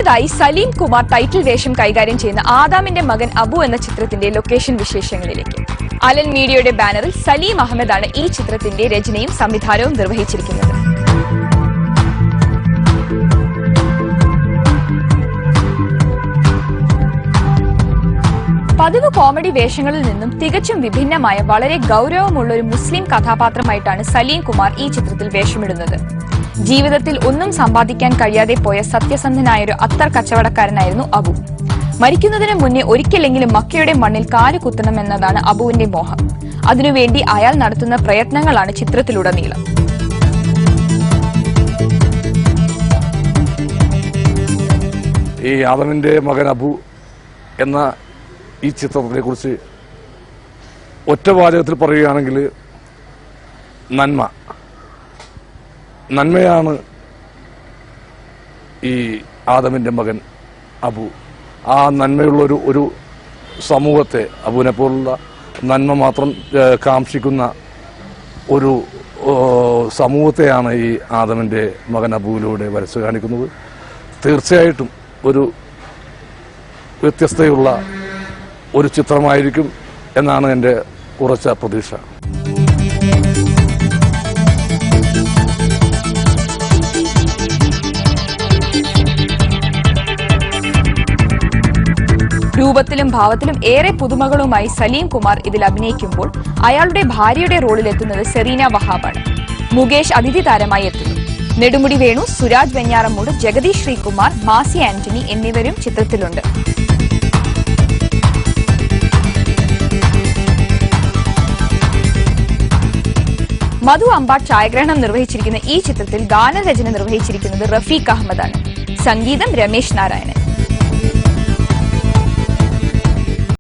അടുത്തതായി സലീം കുമാർ ടൈറ്റിൽ വേഷം കൈകാര്യം ചെയ്യുന്ന ആദാമിന്റെ മകൻ അബു എന്ന ചിത്രത്തിന്റെ ലൊക്കേഷൻ വിശേഷങ്ങളിലേക്ക്. അലൻ മീഡിയയുടെ ബാനറിൽ സലീം അഹമ്മദാണ് ഈ ചിത്രത്തിന്റെ രചനയും സംവിധാനവും നിർവഹിച്ചിരിക്കുന്നത്. പതിവ് കോമഡി വേഷങ്ങളിൽ നിന്നും തികച്ചും വിഭിന്നമായ വളരെ ഗൌരവമുള്ള ഒരു മുസ്ലിം കഥാപാത്രമായിട്ടാണ് സലീം കുമാർ ഈ ചിത്രത്തിൽ വേഷമിടുന്നത്. ജീവിതത്തിൽ ഒന്നും സമ്പാദിക്കാൻ കഴിയാതെ പോയ സത്യസന്ധനായൊരു അത്തർ കച്ചവടക്കാരനായിരുന്നു അബു. മരിക്കുന്നതിന് മുന്നേ ഒരിക്കലെങ്കിലും മക്കയുടെ മണ്ണിൽ കാല് കുത്തണമെന്നതാണ് അബുവിന്റെ മോഹം. അതിനുവേണ്ടി അയാൾ നടത്തുന്ന പ്രയത്നങ്ങളാണ് ചിത്രത്തിലുടനീളം. ഈ ആദമിന്റെ മകൻ അബു എന്ന ഈ ചിത്രത്തെ കുറിച്ച് ഒറ്റ വാചകത്തിൽ പറയുകയാണെങ്കിൽ നന്മയാണ് ഈ ആദമിന്റെ മകൻ അബു. ആ നന്മയുള്ള ഒരു സമൂഹത്തെ, അബുവിനെ പോലുള്ള നന്മ മാത്രം കാംക്ഷിക്കുന്ന ഒരു സമൂഹത്തെയാണ് ഈ ആദമിന്റെ മകൻ അബുവിലൂടെ വരച്ചു കാണിക്കുന്നത്. തീർച്ചയായിട്ടും ഒരു വ്യത്യസ്തയുള്ള ഒരു ചിത്രമായിരിക്കും എന്നാണ് എൻ്റെ ഉറച്ച പ്രതീക്ഷ. രൂപത്തിലും ഭാവത്തിലും ഏറെ പുതുമകളുമായി സലീം കുമാർ ഇതിൽ അഭിനയിക്കുമ്പോൾ അയാളുടെ ഭാര്യയുടെ റോളിലെത്തുന്നത് സെറീന വഹാബാണ്. മുകേഷ് അതിഥി താരമായി എത്തുന്നു. നെടുമുടി വേണു, സുരാജ് വെഞ്ഞാറമ്മൂട്, ജഗദീഷ് ശ്രീകുമാർ, മാസി ആന്റണി എന്നിവരും ചിത്രത്തിലുണ്ട്. മധു അമ്പാട്ട് ഛായാഗ്രഹണം നിർവഹിച്ചിരിക്കുന്ന ഈ ചിത്രത്തിൽ ഗാനരചന നിർവഹിച്ചിരിക്കുന്നത് റഫീഖ് അഹമ്മദാണ്. സംഗീതം രമേശ് നാരായണൻ.